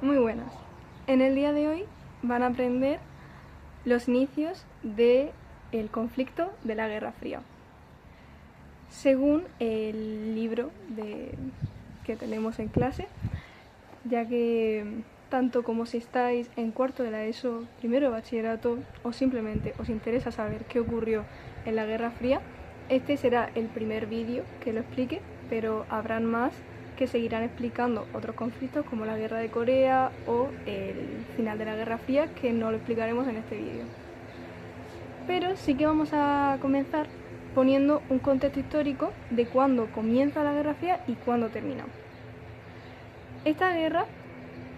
Muy buenas. En el día de hoy van a aprender los inicios del conflicto de la Guerra Fría. Según el libro que tenemos en clase, ya que tanto como si estáis en cuarto de la ESO, primero de bachillerato, o simplemente os interesa saber qué ocurrió en la Guerra Fría, este será el primer vídeo que lo explique, pero habrán más que seguirán explicando otros conflictos como la Guerra de Corea o el final de la Guerra Fría, que no lo explicaremos en este vídeo. Pero sí que vamos a comenzar poniendo un contexto histórico de cuándo comienza la Guerra Fría y cuándo termina. Esta guerra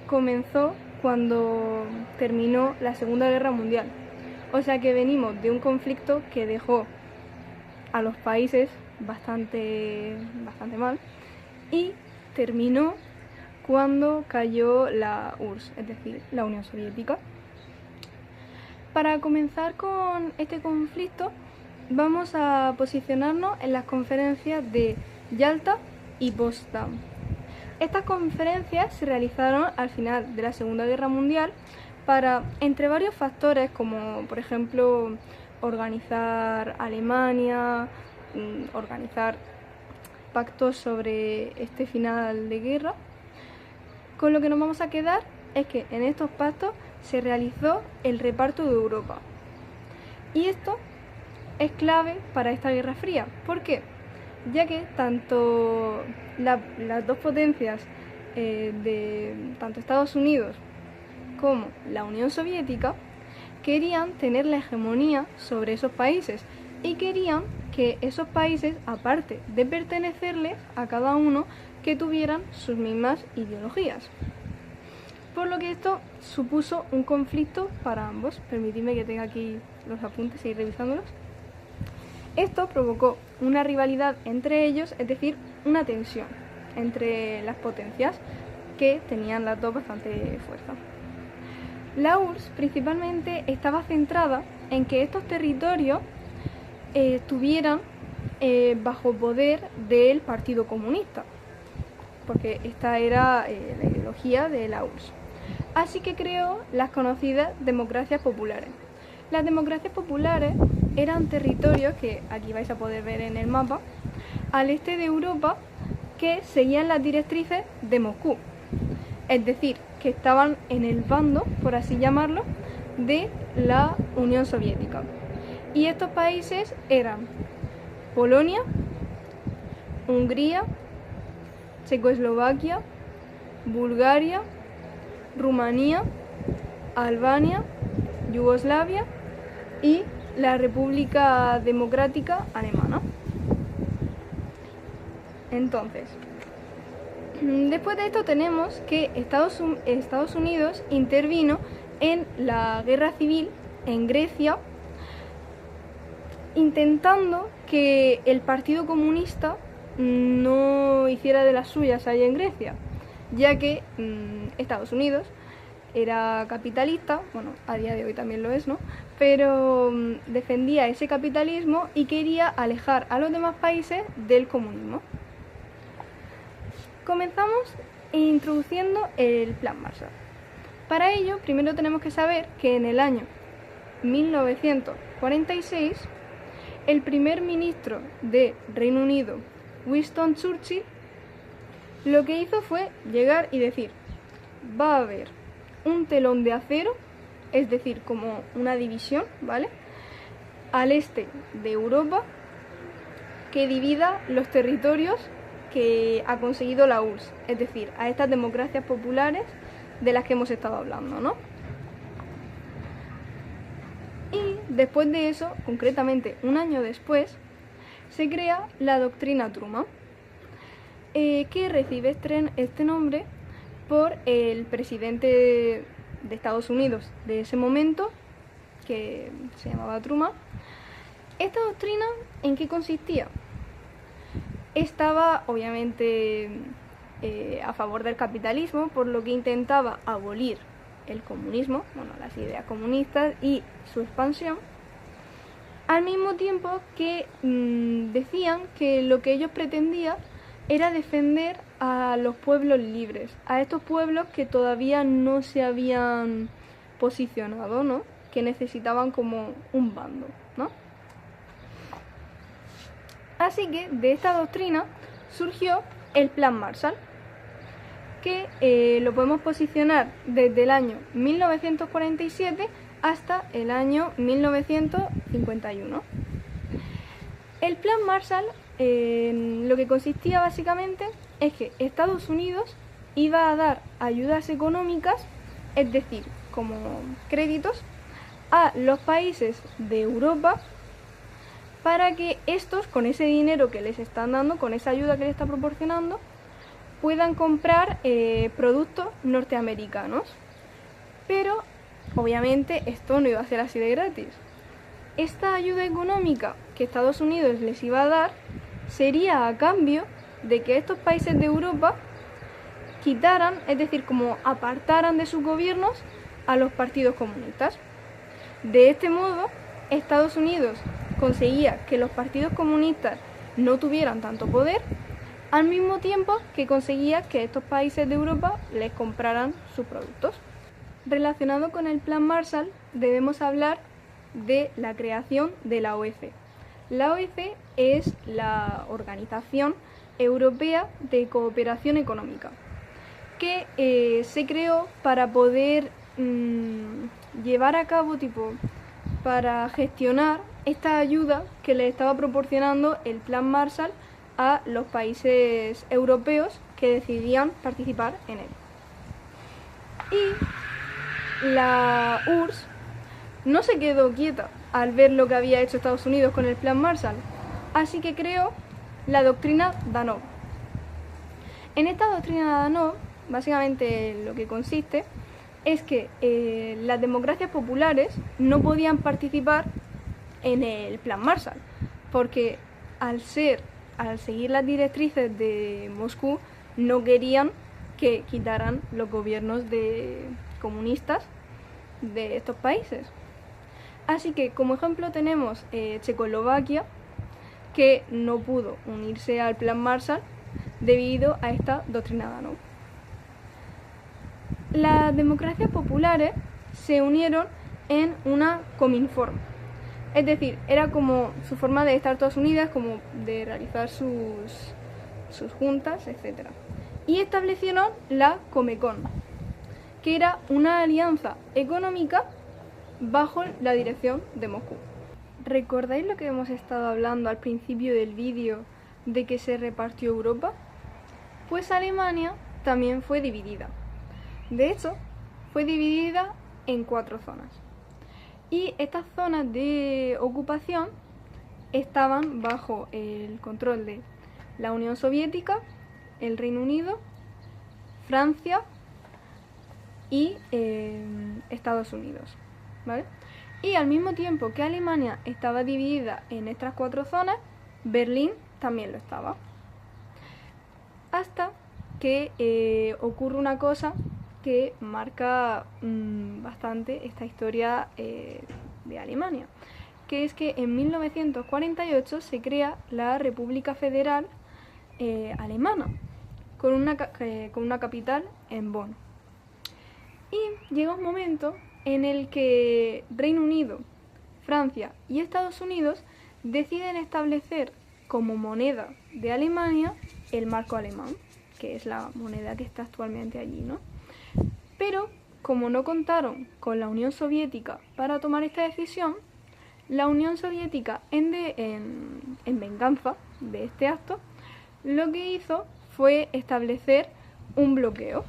comenzó cuando terminó la Segunda Guerra Mundial, o sea que venimos de un conflicto que dejó a los países bastante mal y terminó cuando cayó la URSS, es decir, la Unión Soviética. Para comenzar con este conflicto vamos a posicionarnos en las conferencias de Yalta y Potsdam. Estas conferencias se realizaron al final de la Segunda Guerra Mundial para, entre varios factores, como por ejemplo organizar Alemania, organizar pactos sobre este final de guerra. Con lo que nos vamos a quedar es que en estos pactos se realizó el reparto de Europa. Y esto es clave para esta Guerra Fría. ¿Por qué? Ya que tanto las dos potencias de tanto Estados Unidos como la Unión Soviética querían tener la hegemonía sobre esos países y querían que esos países, aparte de pertenecerles a cada uno, que tuvieran sus mismas ideologías. Por lo que esto supuso un conflicto para ambos. Permitidme que tenga aquí los apuntes y ir revisándolos. Esto provocó una rivalidad entre ellos, es decir, una tensión entre las potencias que tenían las dos bastante fuerza. La URSS principalmente estaba centrada en que estos territorios estuvieran bajo poder del Partido Comunista, porque esta era la ideología de la URSS. Así que creó las conocidas democracias populares. Las democracias populares eran territorios que aquí vais a poder ver en el mapa, al este de Europa, que seguían las directrices de Moscú. Es decir, que estaban en el bando, por así llamarlo, de la Unión Soviética. Y estos países eran Polonia, Hungría, Checoslovaquia, Bulgaria, Rumanía, Albania, Yugoslavia y la República Democrática Alemana. Entonces, después de esto tenemos que Estados Unidos intervino en la guerra civil en Grecia, intentando que el Partido Comunista no hiciera de las suyas allá en Grecia, ya que Estados Unidos era capitalista, bueno, a día de hoy también lo es, ¿no? Pero defendía ese capitalismo y quería alejar a los demás países del comunismo. Comenzamos introduciendo el Plan Marshall. Para ello, primero tenemos que saber que en el año 1946, el primer ministro de Reino Unido, Winston Churchill, lo que hizo fue llegar y decir: va a haber un telón de acero, es decir, como una división, ¿vale?, al este de Europa, que divida los territorios que ha conseguido la URSS, es decir, a estas democracias populares de las que hemos estado hablando, ¿no? Y después de eso, concretamente un año después, se crea la doctrina Truman, que recibe este nombre por el presidente de Estados Unidos de ese momento, que se llamaba Truman. ¿Esta doctrina en qué consistía? Estaba obviamente a favor del capitalismo, por lo que intentaba abolir el comunismo, bueno, las ideas comunistas y su expansión, al mismo tiempo que decían que lo que ellos pretendían era defender a los pueblos libres, a estos pueblos que todavía no se habían posicionado, ¿no? Que necesitaban como un bando, ¿no? Así que de esta doctrina surgió el Plan Marshall, que lo podemos posicionar desde el año 1947 hasta el año 1951. El Plan Marshall lo que consistía básicamente es que Estados Unidos iba a dar ayudas económicas, es decir, como créditos, a los países de Europa para que estos, con ese dinero que les están dando, con esa ayuda que les está proporcionando, puedan comprar productos norteamericanos. Pero, obviamente, esto no iba a ser así de gratis. Esta ayuda económica que Estados Unidos les iba a dar sería a cambio de que estos países de Europa quitaran, es decir, como apartaran de sus gobiernos a los partidos comunistas. De este modo, Estados Unidos conseguía que los partidos comunistas no tuvieran tanto poder, al mismo tiempo que conseguía que estos países de Europa les compraran sus productos. Relacionado con el Plan Marshall, debemos hablar de la creación de la OEC. La OEC es la Organización Europea de Cooperación Económica, que se creó para poder llevar a cabo, para gestionar esta ayuda que le estaba proporcionando el Plan Marshall a los países europeos que decidían participar en él. Y la URSS no se quedó quieta al ver lo que había hecho Estados Unidos con el Plan Marshall, así que creó la doctrina Danov. En esta doctrina Danov, básicamente lo que consiste es que las democracias populares no podían participar en el Plan Marshall, porque al seguir las directrices de Moscú, no querían que quitaran los gobiernos comunistas de estos países. Así que como ejemplo tenemos Checoslovaquia, que no pudo unirse al Plan Marshall debido a esta doctrina Danov. Las democracias populares se unieron en una Cominform, es decir, era como su forma de estar todas unidas, como de realizar sus juntas, etc. Y establecieron la Comecon, que era una alianza económica bajo la dirección de Moscú. ¿Recordáis lo que hemos estado hablando al principio del vídeo de que se repartió Europa? Pues Alemania también fue dividida. De hecho, fue dividida en 4 zonas. Y estas zonas de ocupación estaban bajo el control de la Unión Soviética, el Reino Unido, Francia y Estados Unidos, ¿vale? Y al mismo tiempo que Alemania estaba dividida en estas 4 zonas, Berlín también lo estaba. Hasta que ocurre una cosa que marca bastante esta historia de Alemania, que es que en 1948 se crea la República Federal Alemana, con una capital en Bonn. Y llega un momento en el que Reino Unido, Francia y Estados Unidos deciden establecer como moneda de Alemania el marco alemán, que es la moneda que está actualmente allí, ¿no? Pero, como no contaron con la Unión Soviética para tomar esta decisión, la Unión Soviética, en venganza de este acto, lo que hizo fue establecer un bloqueo.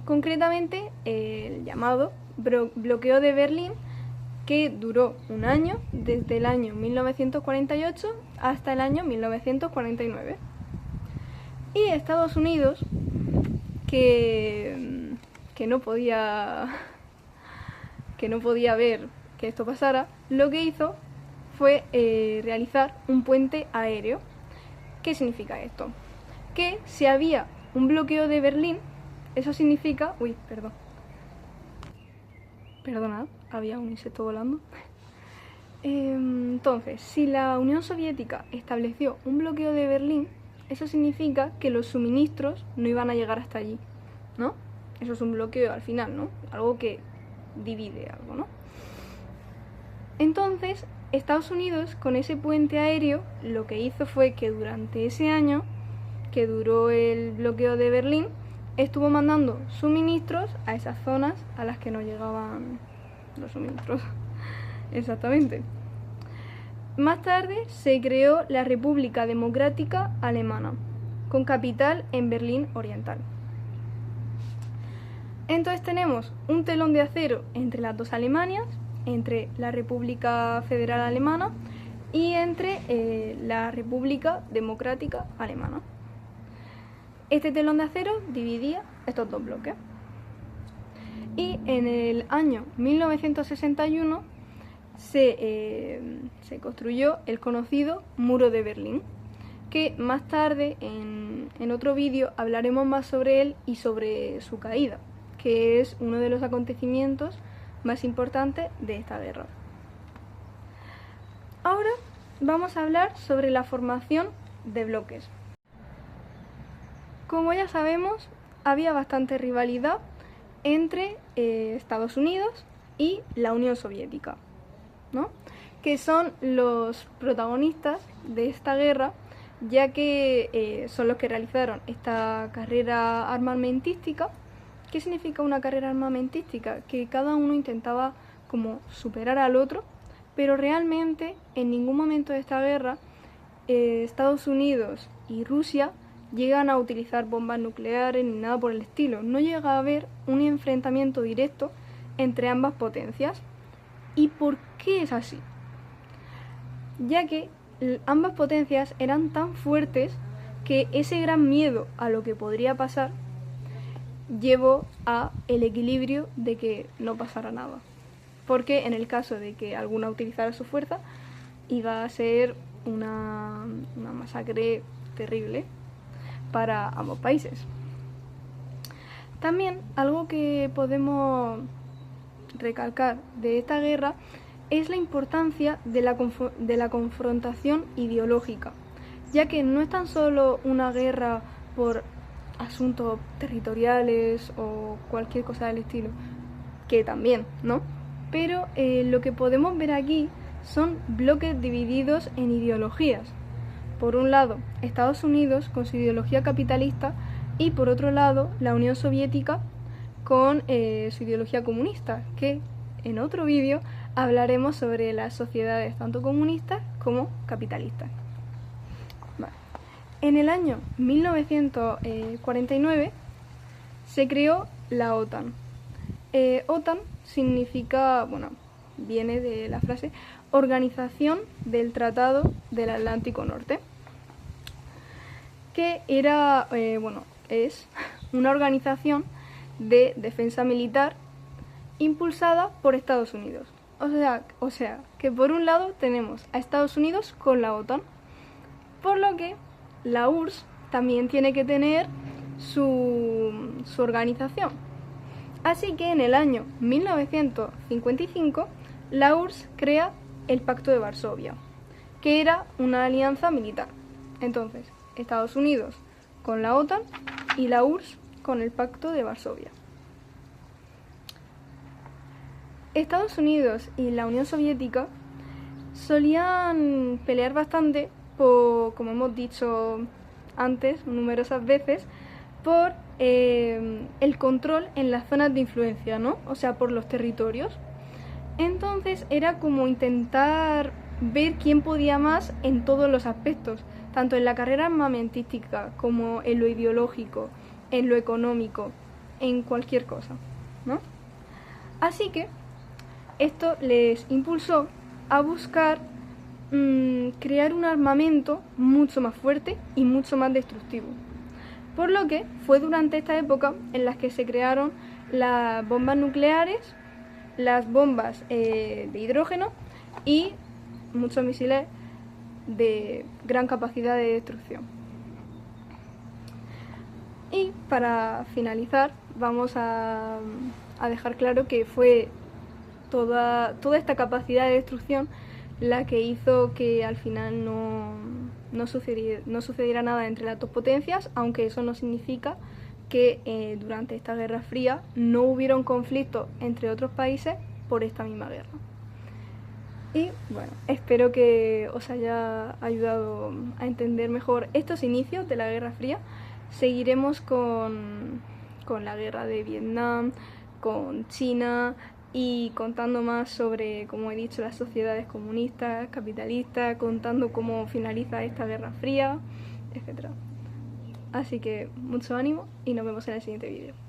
Concretamente, el llamado bloqueo de Berlín, que duró un año, desde el año 1948 hasta el año 1949. Y Estados Unidos, que no podía ver que esto pasara, lo que hizo fue realizar un puente aéreo. ¿Qué significa esto? Que si había un bloqueo de Berlín, eso significa... Perdonad, había un insecto volando. Entonces, si la Unión Soviética estableció un bloqueo de Berlín, eso significa que los suministros no iban a llegar hasta allí, ¿no? Eso es un bloqueo al final, ¿no? Algo que divide algo, ¿no? Entonces, Estados Unidos, con ese puente aéreo, lo que hizo fue que durante ese año que duró el bloqueo de Berlín, estuvo mandando suministros a esas zonas a las que no llegaban los suministros. Exactamente. Más tarde se creó la República Democrática Alemana, con capital en Berlín Oriental. Entonces tenemos un telón de acero entre las dos Alemanias, entre la República Federal Alemana y entre la República Democrática Alemana. Este telón de acero dividía estos dos bloques. Y en el año 1961 se construyó el conocido Muro de Berlín, que más tarde en otro vídeo hablaremos más sobre él y sobre su caída, que es uno de los acontecimientos más importantes de esta guerra. Ahora vamos a hablar sobre la formación de bloques. Como ya sabemos, había bastante rivalidad entre Estados Unidos y la Unión Soviética, ¿no? Que son los protagonistas de esta guerra, ya que son los que realizaron esta carrera armamentística. ¿Qué significa una carrera armamentística? Que cada uno intentaba como superar al otro, pero realmente en ningún momento de esta guerra Estados Unidos y Rusia llegan a utilizar bombas nucleares ni nada por el estilo. No llega a haber un enfrentamiento directo entre ambas potencias. ¿Y por qué es así? Ya que ambas potencias eran tan fuertes que ese gran miedo a lo que podría pasar llevó a el equilibrio de que no pasara nada. Porque en el caso de que alguna utilizara su fuerza, iba a ser una masacre terrible para ambos países. También algo que podemos recalcar de esta guerra es la importancia de la confrontación ideológica, ya que no es tan solo una guerra por asuntos territoriales o cualquier cosa del estilo, que también, ¿no? Pero lo que podemos ver aquí son bloques divididos en ideologías. Por un lado, Estados Unidos con su ideología capitalista y por otro lado, la Unión Soviética con su ideología comunista, que en otro vídeo hablaremos sobre las sociedades tanto comunistas como capitalistas. Vale. En el año 1949 se creó la OTAN. OTAN significa, viene de la frase Organización del Tratado del Atlántico Norte, que es una organización de defensa militar impulsada por Estados Unidos. O sea, que por un lado tenemos a Estados Unidos con la OTAN, por lo que la URSS también tiene que tener su organización. Así que en el año 1955 la URSS crea el Pacto de Varsovia, que era una alianza militar. Entonces, Estados Unidos con la OTAN y la URSS con el Pacto de Varsovia. Estados Unidos y la Unión Soviética solían pelear bastante, como hemos dicho antes numerosas veces, por el control en las zonas de influencia, ¿no? O sea, por los territorios. Entonces era como intentar ver quién podía más en todos los aspectos, tanto en la carrera armamentística como en lo ideológico, en lo económico, en cualquier cosa, ¿no? Así que esto les impulsó a buscar crear un armamento mucho más fuerte y mucho más destructivo. Por lo que fue durante esta época en la que se crearon las bombas nucleares, las bombas de hidrógeno y muchos misiles de gran capacidad de destrucción. Y para finalizar vamos a dejar claro que fue toda esta capacidad de destrucción la que hizo que al final no no sucediera nada entre las dos potencias, aunque eso no significa que durante esta Guerra Fría no hubieron conflictos entre otros países por esta misma guerra. Y bueno, espero que os haya ayudado a entender mejor estos inicios de la Guerra Fría. Seguiremos con la guerra de Vietnam, con China y contando más sobre, como he dicho, las sociedades comunistas, capitalistas, contando cómo finaliza esta Guerra Fría, etc. Así que mucho ánimo y nos vemos en el siguiente vídeo.